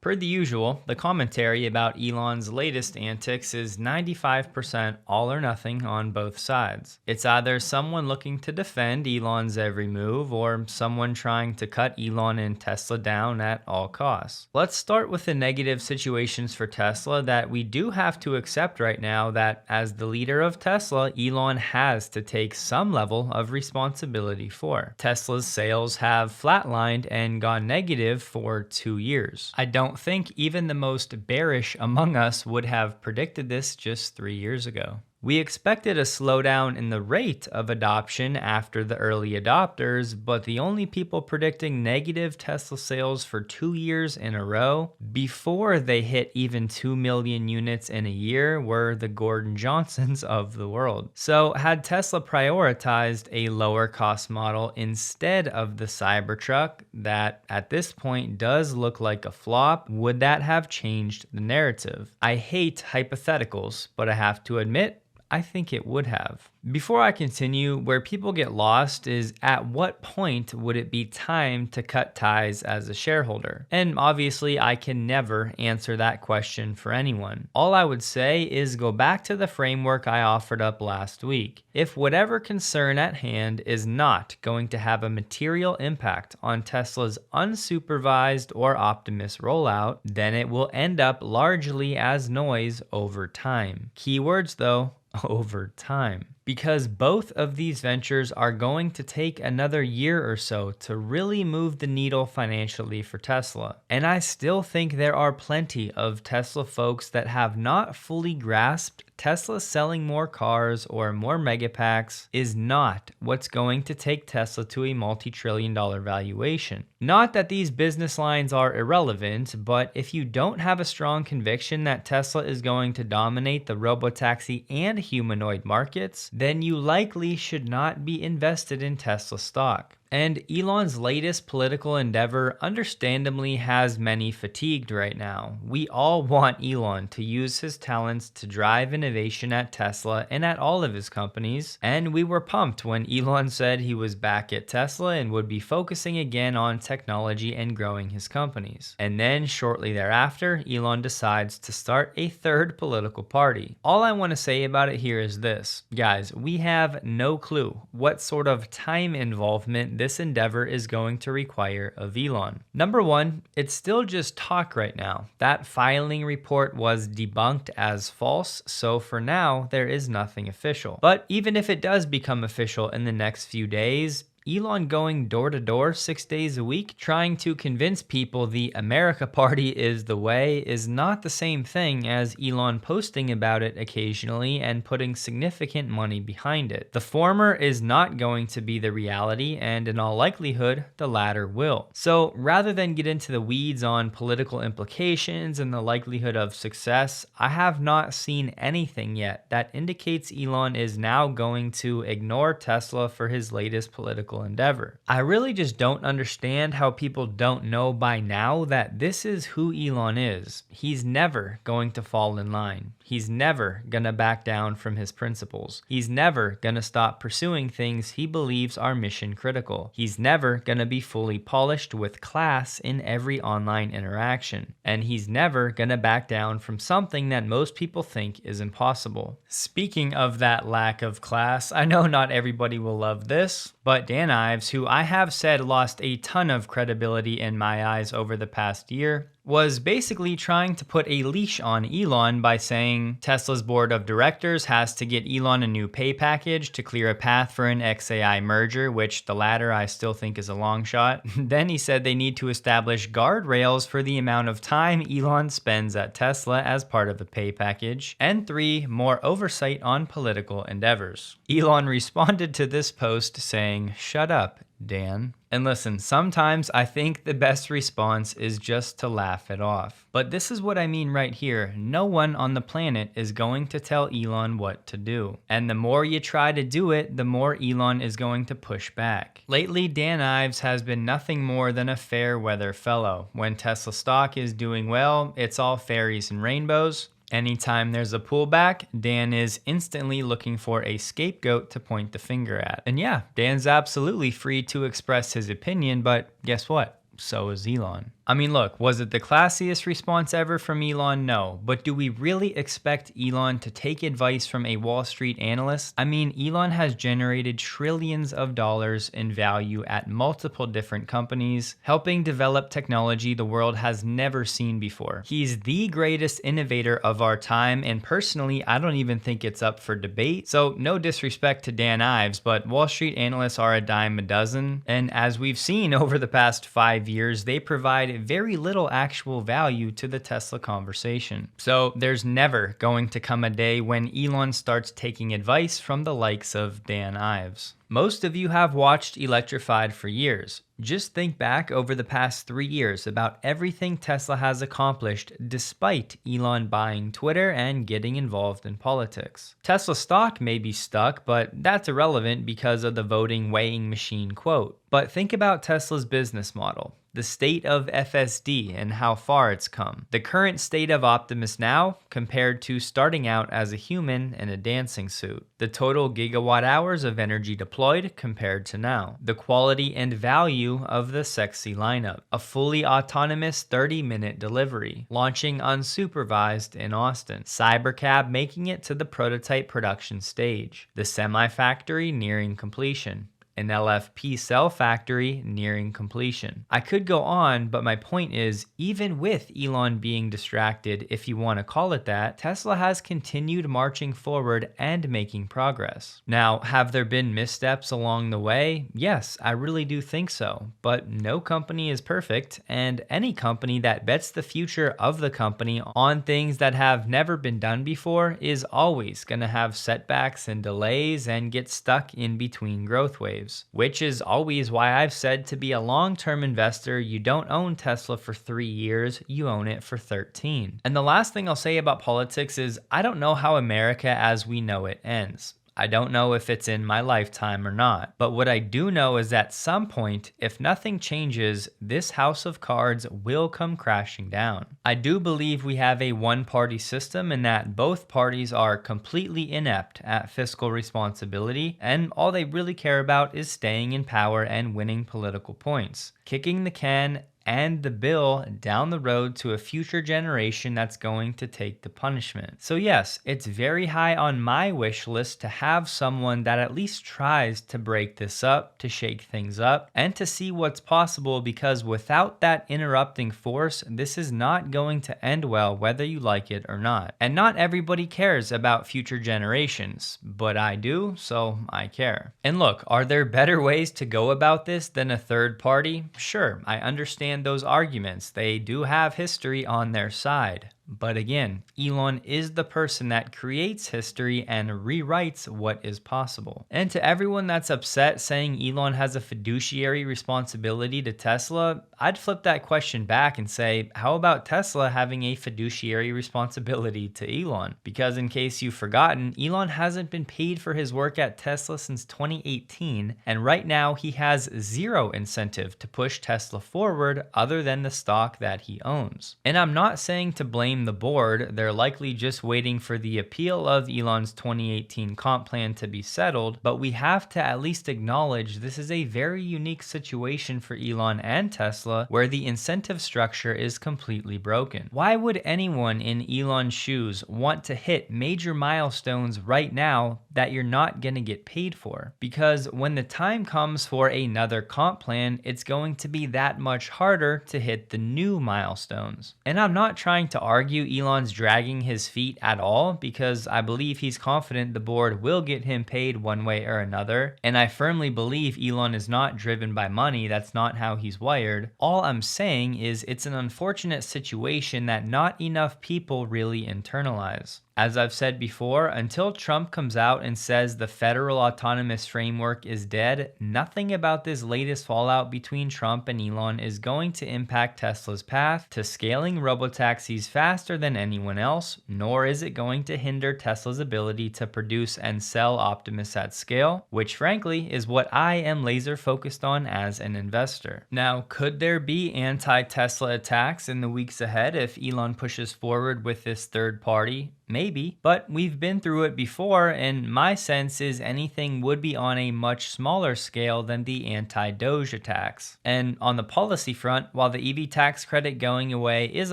Per the usual, the commentary about Elon's latest antics is 95% all or nothing on both sides. It's either someone looking to defend Elon's every move or someone trying to cut Elon and Tesla down at all costs. Let's start with the negative situations for Tesla that we do have to accept right now, that as the leader of Tesla, Elon has to take some level of responsibility for. Tesla's sales have flatlined and gone negative for 2 years. I don't think even the most bearish among us would have predicted this just 3 years ago. We expected a slowdown in the rate of adoption after the early adopters, but the only people predicting negative Tesla sales for 2 years in a row before they hit even 2 million units in a year were the Gordon Johnsons of the world. So had Tesla prioritized a lower cost model instead of the Cybertruck that at this point does look like a flop, would that have changed the narrative? I hate hypotheticals, but I have to admit, I think it would have. Before I continue, where people get lost is at what point would it be time to cut ties as a shareholder? And obviously I can never answer that question for anyone. All I would say is go back to the framework I offered up last week. If whatever concern at hand is not going to have a material impact on Tesla's unsupervised or Optimus rollout, then it will end up largely as noise over time. Keywords though, over time. Because both of these ventures are going to take another year or so to really move the needle financially for Tesla. And I still think there are plenty of Tesla folks that have not fully grasped Tesla selling more cars or more megapacks is not what's going to take Tesla to a multi-trillion-dollar valuation. Not that these business lines are irrelevant, but if you don't have a strong conviction that Tesla is going to dominate the robotaxi and humanoid markets, then you likely should not be invested in Tesla stock. And Elon's latest political endeavor understandably has many fatigued right now. We all want Elon to use his talents to drive innovation at Tesla and at all of his companies, and we were pumped when Elon said he was back at Tesla and would be focusing again on technology and growing his companies. And then shortly thereafter, Elon decides to start a third political party. All I want to say about it here is this. Guys, we have no clue what sort of time involvement this endeavor is going to require of Elon. Number one, it's still just talk right now. That filing report was debunked as false, so for now, there is nothing official. But even if it does become official in the next few days, Elon going door to door 6 days a week, trying to convince people the America Party is the way, is not the same thing as Elon posting about it occasionally and putting significant money behind it. The former is not going to be the reality, and in all likelihood, the latter will. So rather than get into the weeds on political implications and the likelihood of success, I have not seen anything yet that indicates Elon is now going to ignore Tesla for his latest political endeavor. I really just don't understand how people don't know by now that this is who Elon is. He's never going to fall in line. He's never gonna back down from his principles. He's never gonna stop pursuing things he believes are mission critical. He's never gonna be fully polished with class in every online interaction. And he's never gonna back down from something that most people think is impossible. Speaking of that lack of class, I know not everybody will love this, but Dan Ives, who I have said lost a ton of credibility in my eyes over the past year, was basically trying to put a leash on Elon by saying Tesla's board of directors has to get Elon a new pay package to clear a path for an XAI merger, which the latter I still think is a long shot. Then he said they need to establish guardrails for the amount of time Elon spends at Tesla as part of the pay package. And 3, more oversight on political endeavors. Elon responded to this post saying, "Shut up, Dan." And listen, sometimes I think the best response is just to laugh it off. But this is what I mean right here. No one on the planet is going to tell Elon what to do. And the more you try to do it, the more Elon is going to push back. Lately, Dan Ives has been nothing more than a fair weather fellow. When Tesla stock is doing well, it's all fairies and rainbows. Anytime there's a pullback, Dan is instantly looking for a scapegoat to point the finger at. And yeah, Dan's absolutely free to express his opinion, but guess what? So is Elon. I mean, look, was it the classiest response ever from Elon? No. But do we really expect Elon to take advice from a Wall Street analyst? I mean, Elon has generated trillions of dollars in value at multiple different companies, helping develop technology the world has never seen before. He's the greatest innovator of our time, and personally, I don't even think it's up for debate. So, no disrespect to Dan Ives, but Wall Street analysts are a dime a dozen. And as we've seen over the past 5 years, they provide very little actual value to the Tesla conversation. So there's never going to come a day when Elon starts taking advice from the likes of Dan Ives. Most of you have watched Electrified for years. Just think back over the past 3 years about everything Tesla has accomplished despite Elon buying Twitter and getting involved in politics. Tesla stock may be stuck, but that's irrelevant because of the voting weighing machine quote. But think about Tesla's business model, the state of FSD and how far it's come, the current state of Optimus now compared to starting out as a human in a dancing suit, the total gigawatt hours of energy deployed compared to now, the quality and value of the sexy lineup, a fully autonomous 30-minute delivery, launching unsupervised in Austin, Cybercab making it to the prototype production stage, the semi-factory nearing completion, an LFP cell factory nearing completion. I could go on, but my point is, even with Elon being distracted, if you want to call it that, Tesla has continued marching forward and making progress. Now, have there been missteps along the way? Yes, I really do think so, but no company is perfect, and any company that bets the future of the company on things that have never been done before is always going to have setbacks and delays and get stuck in between growth waves. Which is always why I've said to be a long-term investor, you don't own Tesla for 3 years, you own it for 13. And the last thing I'll say about politics is I don't know how America as we know it ends. I don't know if it's in my lifetime or not, but what I do know is at some point, if nothing changes, this house of cards will come crashing down. I do believe we have a one-party system and that both parties are completely inept at fiscal responsibility, and all they really care about is staying in power and winning political points, kicking the can and the bill down the road to a future generation that's going to take the punishment. So yes, it's very high on my wish list to have someone that at least tries to break this up, to shake things up, and to see what's possible, because without that interrupting force, this is not going to end well whether you like it or not. And not everybody cares about future generations, but I do, so I care. And look, are there better ways to go about this than a third party? Sure, I understand those arguments. They do have history on their side. But again, Elon is the person that creates history and rewrites what is possible. And to everyone that's upset saying Elon has a fiduciary responsibility to Tesla, I'd flip that question back and say, how about Tesla having a fiduciary responsibility to Elon? Because in case you've forgotten, Elon hasn't been paid for his work at Tesla since 2018, and right now he has zero incentive to push Tesla forward other than the stock that he owns. And I'm not saying to blame the board, they're likely just waiting for the appeal of Elon's 2018 comp plan to be settled, but we have to at least acknowledge this is a very unique situation for Elon and Tesla where the incentive structure is completely broken. Why would anyone in Elon's shoes want to hit major milestones right now that you're not going to get paid for? Because when the time comes for another comp plan, it's going to be that much harder to hit the new milestones. And I'm not trying to argue Elon's dragging his feet at all, because I believe he's confident the board will get him paid one way or another, and I firmly believe Elon is not driven by money. That's not how he's wired. All I'm saying is it's an unfortunate situation that not enough people really internalize. As I've said before, until Trump comes out and says the federal autonomous framework is dead, nothing about this latest fallout between Trump and Elon is going to impact Tesla's path to scaling robotaxis faster than anyone else, nor is it going to hinder Tesla's ability to produce and sell Optimus at scale, which frankly is what I am laser focused on as an investor. Now, could there be anti-Tesla attacks in the weeks ahead if Elon pushes forward with this third party? Maybe, but we've been through it before, and my sense is anything would be on a much smaller scale than the anti-Doge attacks. And on the policy front, while the EV tax credit going away is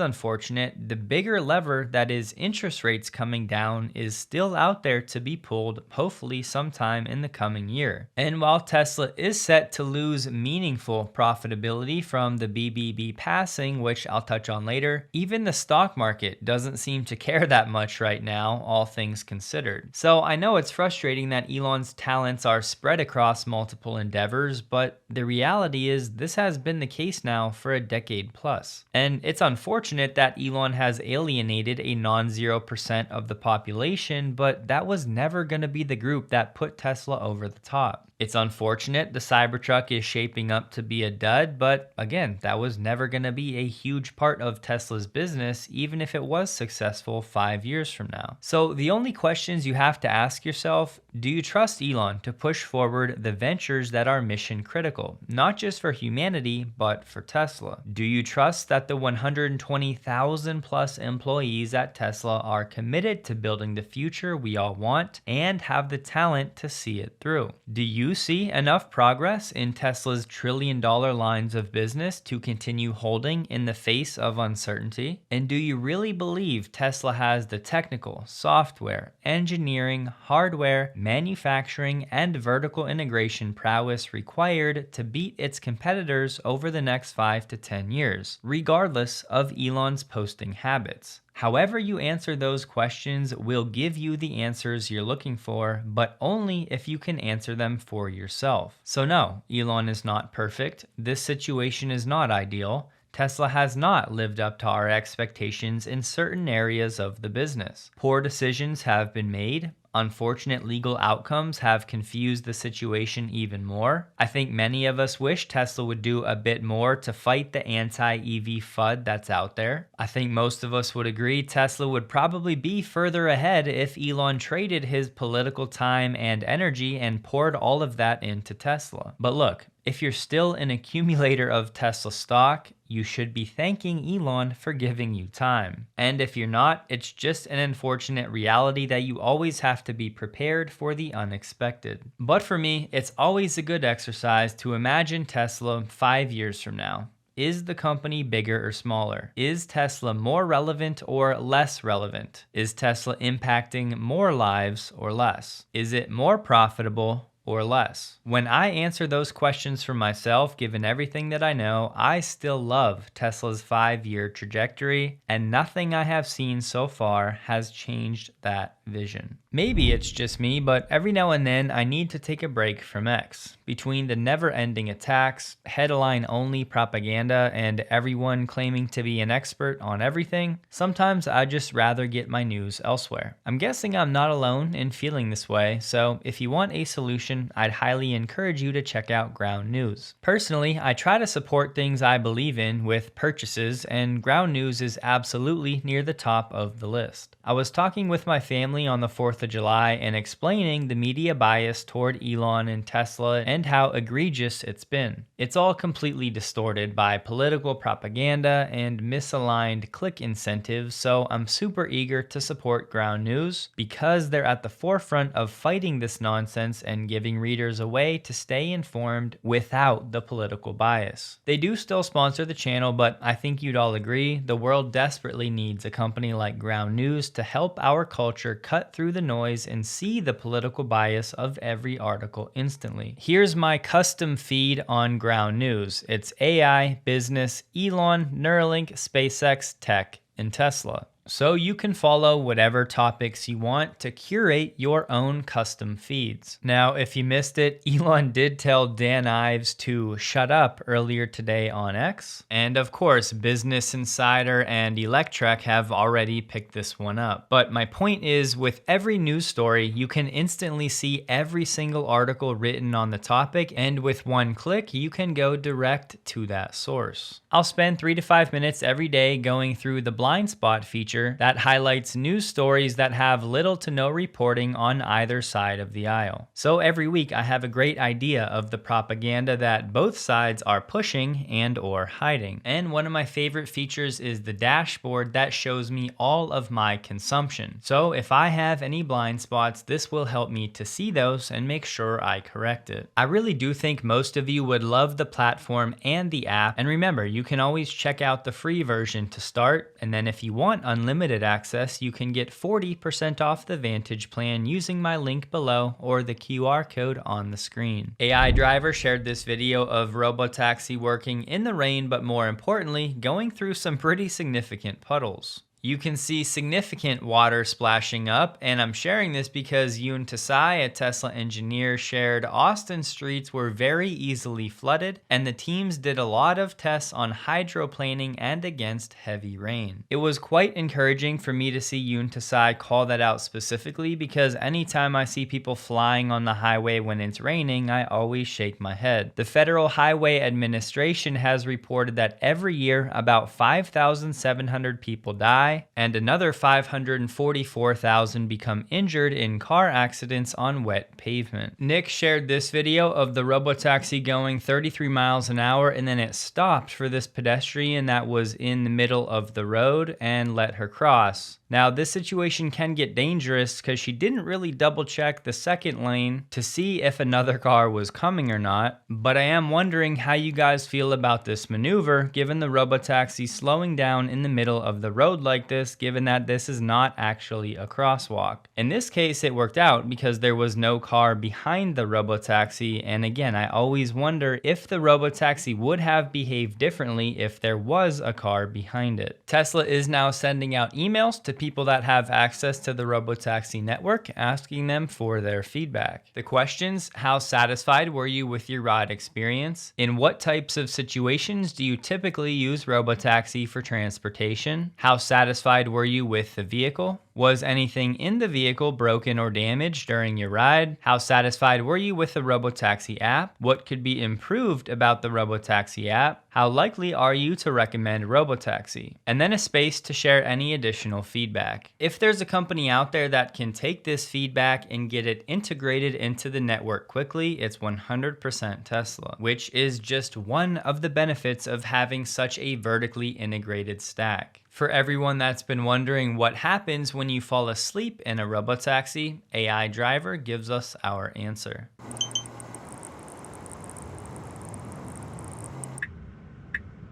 unfortunate, the bigger lever, that is interest rates coming down, is still out there to be pulled, hopefully sometime in the coming year. And while Tesla is set to lose meaningful profitability from the BBB passing, which I'll touch on later, even the stock market doesn't seem to care that much right now, all things considered. So I know it's frustrating that Elon's talents are spread across multiple endeavors, but the reality is this has been the case now for a decade plus. And it's unfortunate that Elon has alienated a non-0% of the population, but that was never going to be the group that put Tesla over the top. It's unfortunate the Cybertruck is shaping up to be a dud, but again, that was never going to be a huge part of Tesla's business, even if it was successful 5 years from now. So the only questions you have to ask yourself: do you trust Elon to push forward the ventures that are mission critical, not just for humanity, but for Tesla? Do you trust that the 120,000 plus employees at Tesla are committed to building the future we all want and have the talent to see it through? Do you see enough progress in Tesla's trillion-dollar lines of business to continue holding in the face of uncertainty? And do you really believe Tesla has the technical, software, engineering, hardware, manufacturing, and vertical integration prowess required to beat its competitors over the next 5 to 10 years, regardless of Elon's posting habits? However you answer those questions will give you the answers you're looking for, but only if you can answer them for yourself. So no, Elon is not perfect. This situation is not ideal. Tesla has not lived up to our expectations in certain areas of the business. Poor decisions have been made. Unfortunate legal outcomes have confused the situation even more. I think many of us wish Tesla would do a bit more to fight the anti-EV FUD that's out there. I think most of us would agree Tesla would probably be further ahead if Elon traded his political time and energy and poured all of that into Tesla. But look, if you're still an accumulator of Tesla stock, you should be thanking Elon for giving you time. And if you're not, it's just an unfortunate reality that you always have to be prepared for the unexpected. But for me, it's always a good exercise to imagine Tesla 5 years from now. Is the company bigger or smaller? Is Tesla more relevant or less relevant? Is Tesla impacting more lives or less? Is it more profitable or less? When I answer those questions for myself, given everything that I know, I still love Tesla's 5-year trajectory, and nothing I have seen so far has changed that vision. Maybe it's just me, but every now and then I need to take a break from X. Between the never-ending attacks, headline-only propaganda, and everyone claiming to be an expert on everything, sometimes I'd just rather get my news elsewhere. I'm guessing I'm not alone in feeling this way, so if you want a solution, I'd highly encourage you to check out Ground News. Personally, I try to support things I believe in with purchases, and Ground News is absolutely near the top of the list. I was talking with my family on the 4th of July and explaining the media bias toward Elon and Tesla and how egregious it's been. It's all completely distorted by political propaganda and misaligned click incentives, so I'm super eager to support Ground News because they're at the forefront of fighting this nonsense and giving readers a way to stay informed without the political bias. They do still sponsor the channel, but I think you'd all agree the world desperately needs a company like Ground News to help our culture cut through the noise and see the political bias of every article instantly. Here's my custom feed on Ground News. It's AI, business, Elon, Neuralink, SpaceX, tech, and Tesla. So you can follow whatever topics you want to curate your own custom feeds. Now, if you missed it, Elon did tell Dan Ives to shut up earlier today on X. And of course, Business Insider and Electrified have already picked this one up. But my point is, with every news story, you can instantly see every single article written on the topic, and with one click, you can go direct to that source. I'll spend 3 to 5 minutes every day going through the blind spot feature feature that highlights news stories that have little to no reporting on either side of the aisle. So every week I have a great idea of the propaganda that both sides are pushing and or hiding. And one of my favorite features is the dashboard that shows me all of my consumption. So if I have any blind spots, this will help me to see those and make sure I correct it. I really do think most of you would love the platform and the app. And remember, you can always check out the free version to start. And then if you want unlimited access, you can get 40% off the Vantage plan using my link below or the QR code on the screen. AI Driver shared this video of Robotaxi working in the rain, but more importantly, going through some pretty significant puddles. You can see significant water splashing up, and I'm sharing this because Yoon Tasai, a Tesla engineer, shared Austin streets were very easily flooded, and the teams did a lot of tests on hydroplaning and against heavy rain. It was quite encouraging for me to see Yoon Tasai call that out specifically, because anytime I see people flying on the highway when it's raining, I always shake my head. The Federal Highway Administration has reported that every year about 5,700 people die, and another 544,000 become injured in car accidents on wet pavement. Nick shared this video of the Robotaxi going 33 miles an hour, and then it stopped for this pedestrian that was in the middle of the road and let her cross. Now, this situation can get dangerous because she didn't really double check the second lane to see if another car was coming or not, but I am wondering how you guys feel about this maneuver given the Robotaxi slowing down in the middle of the road like this, given that this is not actually a crosswalk. In this case, it worked out because there was no car behind the Robotaxi, and again, I always wonder if the Robotaxi would have behaved differently if there was a car behind it. Tesla is now sending out emails to people that have access to the Robotaxi network, asking them for their feedback. The questions: how satisfied were you with your ride experience? In what types of situations do you typically use Robotaxi for transportation? How satisfied were you with the vehicle? Was anything in the vehicle broken or damaged during your ride? How satisfied were you with the Robotaxi app? What could be improved about the Robotaxi app? How likely are you to recommend Robotaxi? And then a space to share any additional feedback. If there's a company out there that can take this feedback and get it integrated into the network quickly, it's 100% Tesla, which is just one of the benefits of having such a vertically integrated stack. For everyone that's been wondering what happens when you fall asleep in a Robotaxi, AI Driver gives us our answer.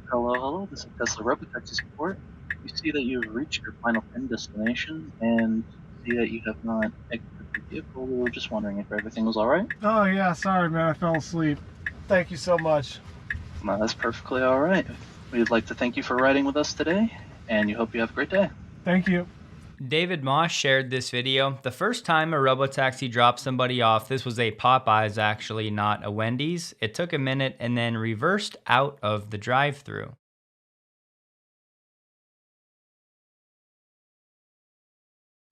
Hello, this is Tesla Robotaxi support. We see that you've reached your final pin destination and see that you have not exited the vehicle. We were just wondering if everything was alright. Oh yeah, sorry man, I fell asleep. Thank you so much. Well, that's perfectly alright. We'd like to thank you for riding with us today, and you hope you have a great day. Thank you. David Moss shared this video. The first time a Robotaxi dropped somebody off, this was a Popeyes actually, not a Wendy's. It took a minute and then reversed out of the drive-thru.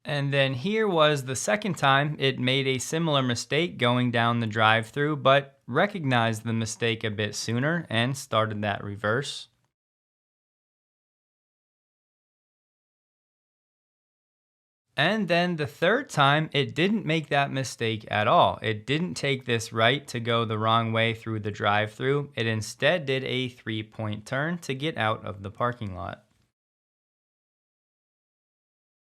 And then here was the second time it made a similar mistake going down the drive-thru, but recognized the mistake a bit sooner and started that reverse. And then the third time, it didn't make that mistake at all. It didn't take this right to go the wrong way through the drive-thru. It instead did a 3-point turn to get out of the parking lot.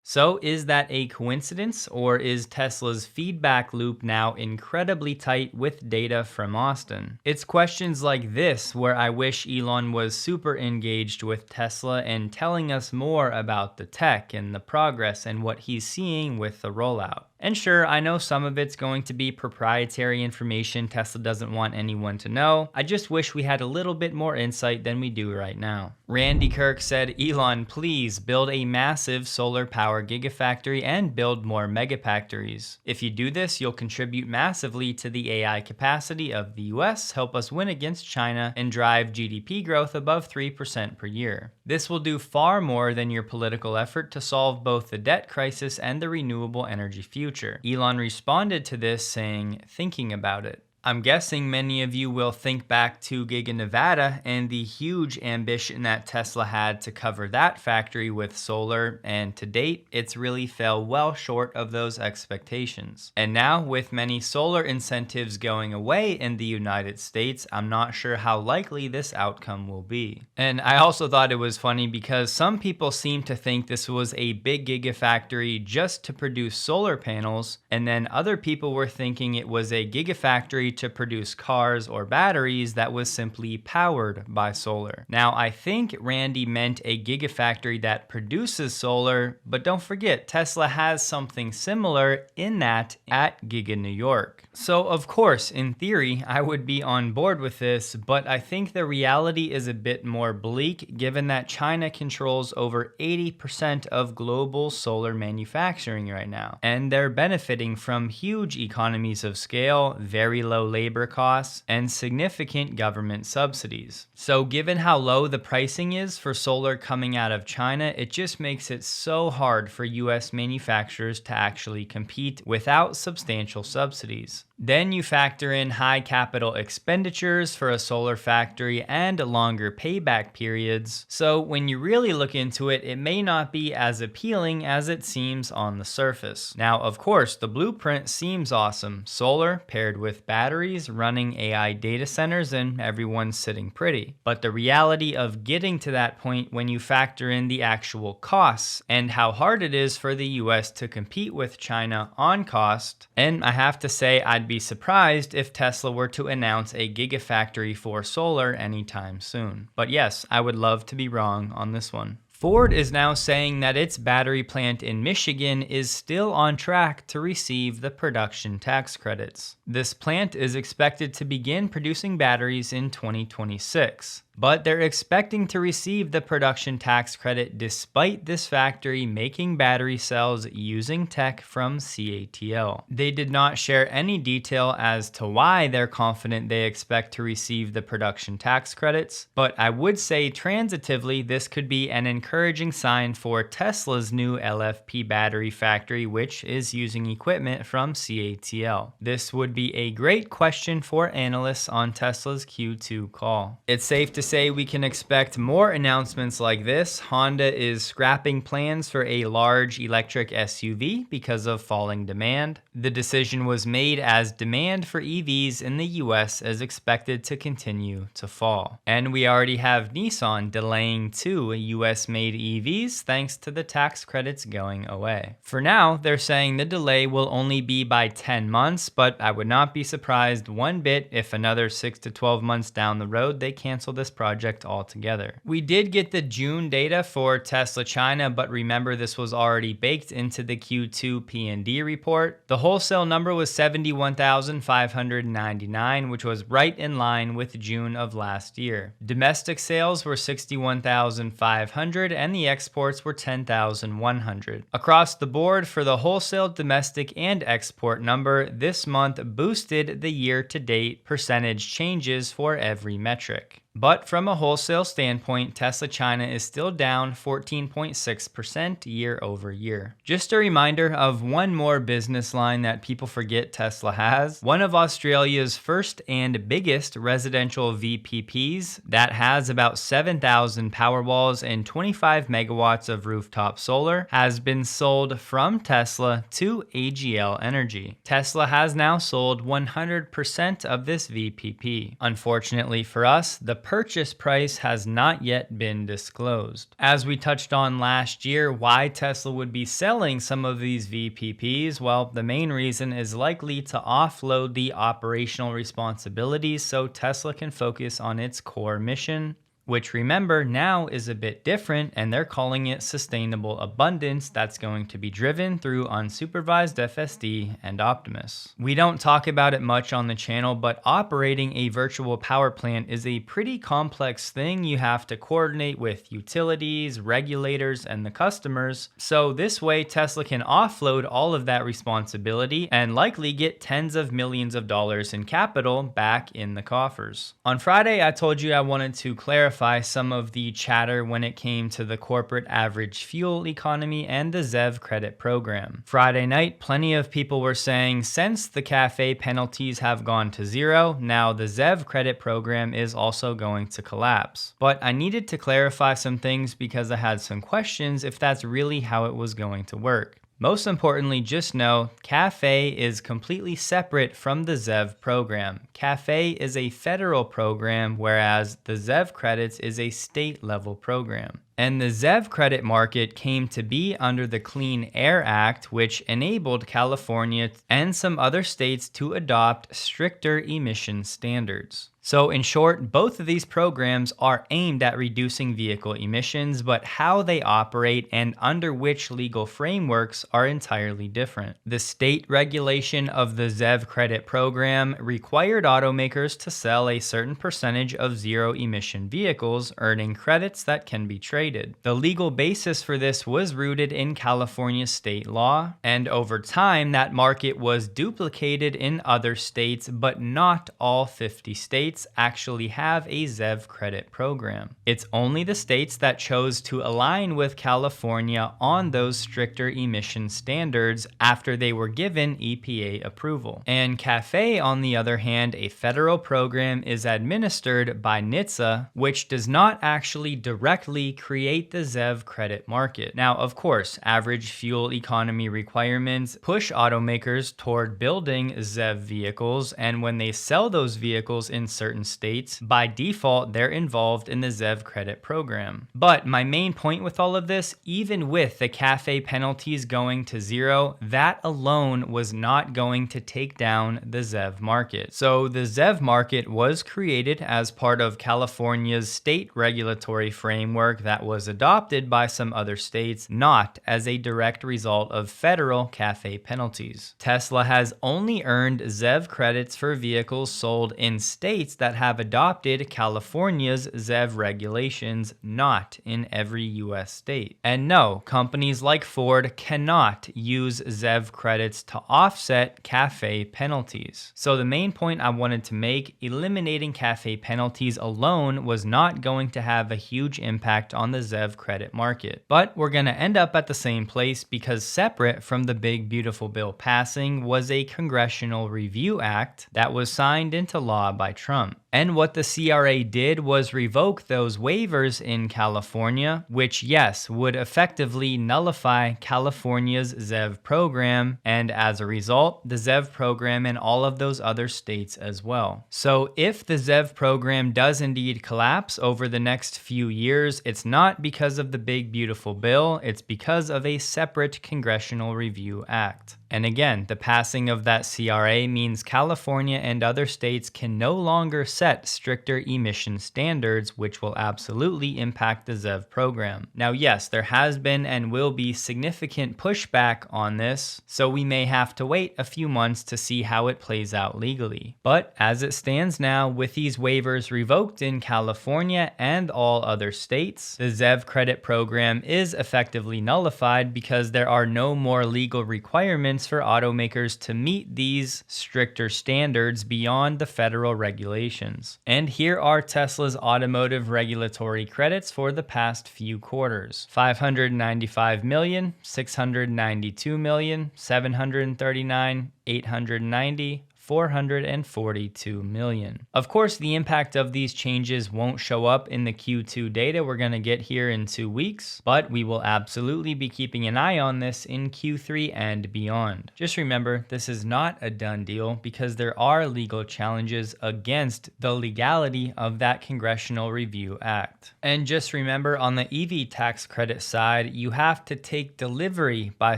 So is that a coincidence, or is Tesla's feedback loop now incredibly tight with data from Austin? It's questions like this where I wish Elon was super engaged with Tesla and telling us more about the tech and the progress and what he's seeing with the rollout. And sure, I know some of it's going to be proprietary information Tesla doesn't want anyone to know. I just wish we had a little bit more insight than we do right now. Randy Kirk said, Elon, please build a massive solar power Gigafactory and build more megafactories. If you do this, you'll contribute massively to the AI capacity of the US, help us win against China, and drive GDP growth above 3% per year. This will do far more than your political effort to solve both the debt crisis and the renewable energy future. Elon responded to this saying, thinking about it. I'm guessing many of you will think back to Giga Nevada and the huge ambition that Tesla had to cover that factory with solar, and to date, it's really fell well short of those expectations. And now, with many solar incentives going away in the United States, I'm not sure how likely this outcome will be. And I also thought it was funny because some people seem to think this was a big Gigafactory just to produce solar panels, and then other people were thinking it was a Gigafactory to produce cars or batteries that was simply powered by solar. Now, I think Randy meant a Gigafactory that produces solar, but don't forget, Tesla has something similar in that at Giga New York. So of course, in theory, I would be on board with this, but I think the reality is a bit more bleak given that China controls over 80% of global solar manufacturing right now. And they're benefiting from huge economies of scale, very low labor costs, and significant government subsidies. So given how low the pricing is for solar coming out of China, it just makes it so hard for US manufacturers to actually compete without substantial subsidies. Then you factor in high capital expenditures for a solar factory and longer payback periods. So when you really look into it, it may not be as appealing as it seems on the surface. Now, of course, the blueprint seems awesome. Solar paired with batteries, running AI data centers, and everyone's sitting pretty. But the reality of getting to that point when you factor in the actual costs and how hard it is for the US to compete with China on cost, and I have to say I'd be surprised if Tesla were to announce a Gigafactory for solar anytime soon. But yes, I would love to be wrong on this one. Ford is now saying that its battery plant in Michigan is still on track to receive the production tax credits. This plant is expected to begin producing batteries in 2026. But they're expecting to receive the production tax credit despite this factory making battery cells using tech from CATL. They did not share any detail as to why they're confident they expect to receive the production tax credits, but I would say transitively this could be an encouraging sign for Tesla's new LFP battery factory, which is using equipment from CATL. This would be a great question for analysts on Tesla's Q2 call. It's safe to say we can expect more announcements like this. Honda is scrapping plans for a large electric SUV because of falling demand. The decision was made as demand for EVs in the US is expected to continue to fall. And we already have Nissan delaying 2 US-made EVs thanks to the tax credits going away. For now, they're saying the delay will only be by 10 months, but I would not be surprised one bit if another 6 to 12 months down the road they cancel this project altogether. We did get the June data for Tesla China, but remember this was already baked into the Q2 P&D report. The wholesale number was 71,599, which was right in line with June of last year. Domestic sales were 61,500 and the exports were 10,100. Across the board for the wholesale, domestic, and export number, this month boosted the year-to-date percentage changes for every metric. But from a wholesale standpoint, Tesla China is still down 14.6% year over year. Just a reminder of one more business line that people forget Tesla has. One of Australia's first and biggest residential VPPs that has about 7,000 Powerwalls and 25 megawatts of rooftop solar has been sold from Tesla to AGL Energy. Tesla has now sold 100% of this VPP. Unfortunately for us, the purchase price has not yet been disclosed. As we touched on last year, why Tesla would be selling some of these VPPs, well, the main reason is likely to offload the operational responsibilities so Tesla can focus on its core mission, which remember now is a bit different, and they're calling it sustainable abundance that's going to be driven through unsupervised FSD and Optimus. We don't talk about it much on the channel, but operating a virtual power plant is a pretty complex thing. You have to coordinate with utilities, regulators, and the customers. So this way Tesla can offload all of that responsibility and likely get tens of millions of dollars in capital back in the coffers. On Friday, I told you I wanted to clarify clarify some of the chatter when it came to the corporate average fuel economy and the ZEV credit program. Friday night, plenty of people were saying since the CAFE penalties have gone to zero, now the ZEV credit program is also going to collapse. But I needed to clarify some things because I had some questions if that's really how it was going to work. Most importantly, just know CAFE is completely separate from the ZEV program. CAFE is a federal program, whereas the ZEV credits is a state-level program. And the ZEV credit market came to be under the Clean Air Act, which enabled California and some other states to adopt stricter emission standards. So in short, both of these programs are aimed at reducing vehicle emissions, but how they operate and under which legal frameworks are entirely different. The state regulation of the ZEV credit program required automakers to sell a certain percentage of zero-emission vehicles, earning credits that can be traded. The legal basis for this was rooted in California state law, and over time that market was duplicated in other states, but not all 50 states actually have a ZEV credit program. It's only the states that chose to align with California on those stricter emission standards after they were given EPA approval. And CAFE, on the other hand, a federal program, is administered by NHTSA, which does not actually directly create the ZEV credit market. Now, of course, average fuel economy requirements push automakers toward building ZEV vehicles, and when they sell those vehicles in certain states, by default, they're involved in the ZEV credit program. But my main point with all of this, even with the CAFE penalties going to zero, that alone was not going to take down the ZEV market. So the ZEV market was created as part of California's state regulatory framework that was adopted by some other states, not as a direct result of federal CAFE penalties. Tesla has only earned ZEV credits for vehicles sold in states that have adopted California's ZEV regulations, not in every US state. And no, companies like Ford cannot use ZEV credits to offset CAFE penalties. So the main point I wanted to make, eliminating CAFE penalties alone was not going to have a huge impact on the ZEV credit market. But we're going to end up at the same place because separate from the big beautiful bill passing was a Congressional Review Act that was signed into law by Trump. And what the CRA did was revoke those waivers in California, which, yes, would effectively nullify California's ZEV program, and as a result, the ZEV program in all of those other states as well. So if the ZEV program does indeed collapse over the next few years, it's not because of the big beautiful bill, it's because of a separate Congressional Review Act. And again, the passing of that CRA means California and other states can no longer set stricter emission standards, which will absolutely impact the ZEV program. Now, yes, there has been and will be significant pushback on this, so we may have to wait a few months to see how it plays out legally. But as it stands now, with these waivers revoked in California and all other states, the ZEV credit program is effectively nullified because there are no more legal requirements for automakers to meet these stricter standards beyond the federal regulations. And here are Tesla's automotive regulatory credits for the past few quarters. 595 million, 692 million, 739, 890, 442 million. Of course, the impact of these changes won't show up in the Q2 data we're going to get here in 2 weeks, but we will absolutely be keeping an eye on this in Q3 and beyond. Just remember, this is not a done deal because there are legal challenges against the legality of that Congressional Review Act. And just remember, on the EV tax credit side, you have to take delivery by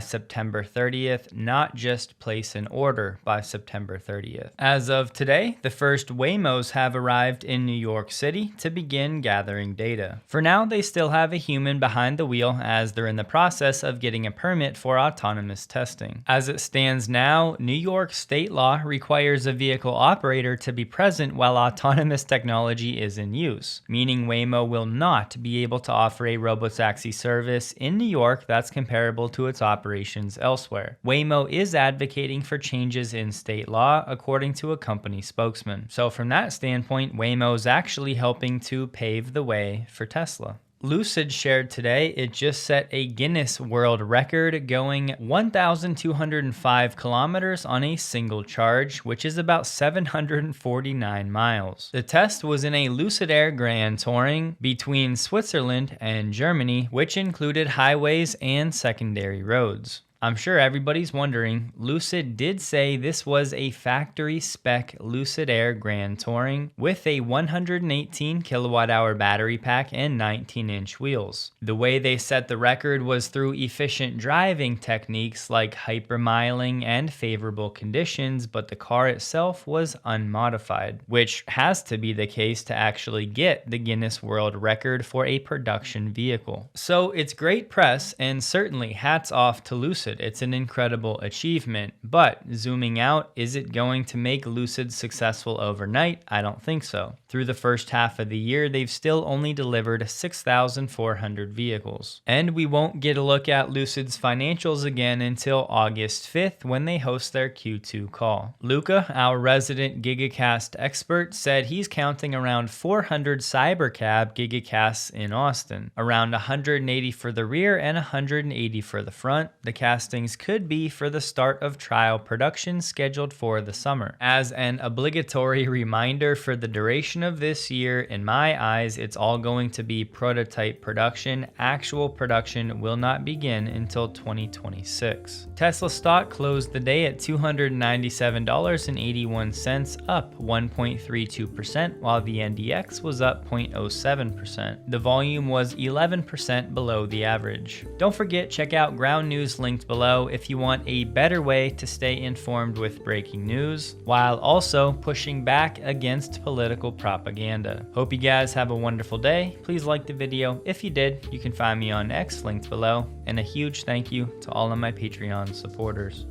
September 30th, not just place an order by September 30th. As of today, the first Waymos have arrived in New York City to begin gathering data. For now, they still have a human behind the wheel as they're in the process of getting a permit for autonomous testing. As it stands now, New York state law requires a vehicle operator to be present while autonomous technology is in use, meaning Waymo will not be able to offer a Robotaxi service in New York that's comparable to its operations elsewhere. Waymo is advocating for changes in state law, Tesla, according to a company spokesman. So from that standpoint, Waymo's actually helping to pave the way for Tesla. Lucid shared today it just set a Guinness World Record going 1,205 kilometers on a single charge, which is about 749 miles. The test was in a Lucid Air Grand Touring between Switzerland and Germany, which included highways and secondary roads. I'm sure everybody's wondering, Lucid did say this was a factory spec Lucid Air Grand Touring with a 118 kilowatt hour battery pack and 19-inch wheels. The way they set the record was through efficient driving techniques like hypermiling and favorable conditions, but the car itself was unmodified, which has to be the case to actually get the Guinness World Record for a production vehicle. So it's great press, and certainly hats off to Lucid. It's an incredible achievement, but zooming out, is it going to make Lucid successful overnight? I don't think so. Through the first half of the year, they've still only delivered 6,400 vehicles. And we won't get a look at Lucid's financials again until August 5th when they host their Q2 call. Luca, our resident Gigacast expert, said he's counting around 400 Cybercab Gigacasts in Austin, around 180 for the rear and 180 for the front. The castings could be for the start of trial production scheduled for the summer. As an obligatory reminder for the duration of this year, in my eyes, it's all going to be prototype production. Actual production will not begin until 2026. Tesla stock closed the day at $297.81, up 1.32%, while the NDX was up 0.07%. The volume was 11% below the average. Don't forget, check out Ground News linked below if you want a better way to stay informed with breaking news, while also pushing back against political propaganda. Hope you guys have a wonderful day. Please like the video. If you did, you can find me on X linked below, and a huge thank you to all of my Patreon supporters.